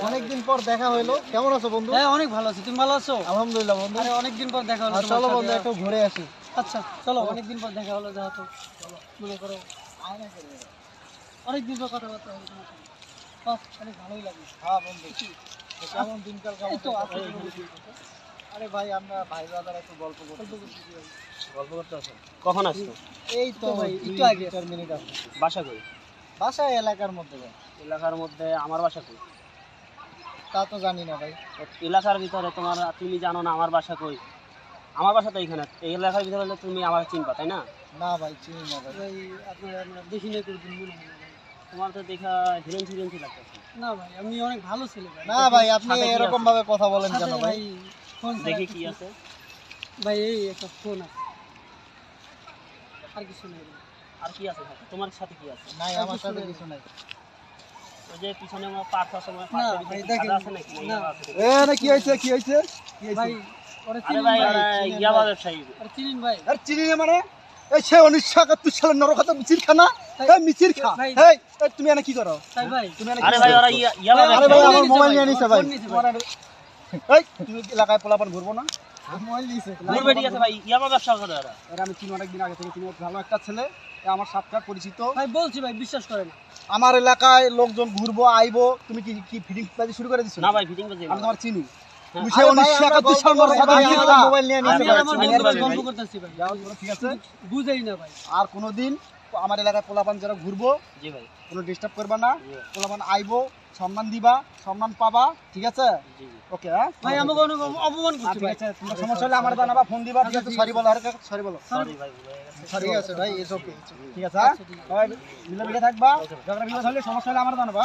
অনেকদিন পর দেখা হলো। কেমন আছো বন্ধু? হ্যাঁ অনেক ভালো আছি। তুমি ভালো আছো? আলহামদুলিল্লাহ বন্ধু। আরে অনেকদিন পর দেখা হলো। চলো বন্ধু একটু ঘুরে আসি। আচ্ছা চলো, অনেকদিন পর দেখা হলো যেহেতু মনে করো অনেকদিন পর কথাবার্তা হলো তোমার সাথে। বাহ, অনেক ভালোই লাগে। হ্যাঁ বন্ধু, তো কেমন দিনকাল কেমন এই তো যাচ্ছে? আছে। আরে ভাই, আমরা ভাই ব্রাদার একটু গল্প করতে আসো। কখন আসছো? এই তো ভাই, ভাই একটু আগে। 4 মিনিট আছে। বাসা কই? বাসা এলাকার মধ্যে ভাই। এলাকার মধ্যে আমার বাসা কই? তা তো জানি না ভাই। এলাকার ভিতরে তুমি জানো না আমার বাসা কই? আমার বাসা তো এখানে। এই এলাকার ভিতরে হলে তুমি আমার চিনবা, তাই না? না ভাই, চিনি না ভাই। ভাই আপনার আমরা দেখি না করে দিন মনে হয় না ভাই। তোমার তো দেখা হিরেন লাগতেছে। না ভাই, আমি অনেক ভালো ছেলে ভাই। না ভাই, আপনি সাথে কি এরকম আছে? ভাবে কথা বলেন সাথে কেন ভাই? ভাই ফোন ছাড়া দেখি কিছু- কি আছে। ভাই এই একটা ফোন আছে, আর কিছু নেই ভাই। আর কি আছে সাথে? তোমার সাথে কি আছে? নাই, আর আমার কিছু সাথে নেই। কিছু নাই। ওই যে পিছনে আমার পার্স আছে, আমার না পার্সের ভাই, ভিতরে দেখেন। সাদা আছে নাকি? না। ইয়াবা আছে নাকি? না, কি হয়েছে কি হয়েছে? ভাই ওরা আরে চিনেন ভাই, ভাই? ওরা চিনেন ইয়াবা ভাই। ব্যবসায়ী। আর চিনেন ভাই? আর চিনি না মানে? এই সে 1971 সালের নরখাতা মিছিল খানা। এই মিছিল খা। ভাই। এই এই, তুমি এনে কি করো? তাই ভাই? তুমি এনে আরে কি ভাই, করো? ওরা ইয়াবা ভাই, আরে ব্যবসায়ী। ভাই, ফোন আমার নিয়েছে মোবাইল ভাই, নিয়ে নিছে আমার ভাই। ফোন নিয়েছে ভাই। এই তুমি এলাকায় পোলাপান ঘুরবো না? মোবাইল নিয়েছে। ঘুরবে ঠিক আছে ভাই, ইয়াবা ব্যবসা করে ওরা। এরা আমি চিনি অনেকদিন আগে থেকে। তুমি ভালো একটা ছেলে, এ আমার সাক্ষাৎ পরিচিত। ভাই বলছি ভাই, বিশ্বাস করে না। আমার এলাকায় লোকজন ঘুরবো আইবো, তুমি কি কি ফিটিং বাজি শুরু করে দিছো? না ভাই, ফিটিং করছি আমি তোমার চিনি। তুমি হ্যাঁ। সে 1971 সালের নরখাতা ভাই, মিছিল আমি খা। মোবাইল নিয়ে নিছে আমি ভাই। আর আমার চিনি বন্ধু ভাই, গল্প ভাই। করতেছি ভাই। যাও, ঠিক আছে। বুঝেই না ভাই। আর কোনোদিন আমার এলাকায় পোলাপান যারা ঘুরবো, জি ভাই, কোনো ডিস্টার্ব করবা না। জি পোলাপান আইবো, সম্মান দিবা, সম্মান পাবা, ঠিক আছে? জি জি। ওকে, হ্যাঁ ভাই আমাকে অনেক অপমান করছে ঠিক ভাই। আছে, তোমার সমস্যা হলে আমার জানাবা, ফোন দিবা, ঠিক আছে? সরি বলো, আর সরি বলো। সরি ভাই, ভুলে গেছি। ঠিক আছে ভাই, ইটস ওকে। ঠিক আছে, হ্যাঁ? আচ্ছা, ঠিক আছে। সবাই মিলে মিলে থাকবা। Okay. ঝগড়া বিবাদ হলে সমস্যা হলে আমার জানাবা।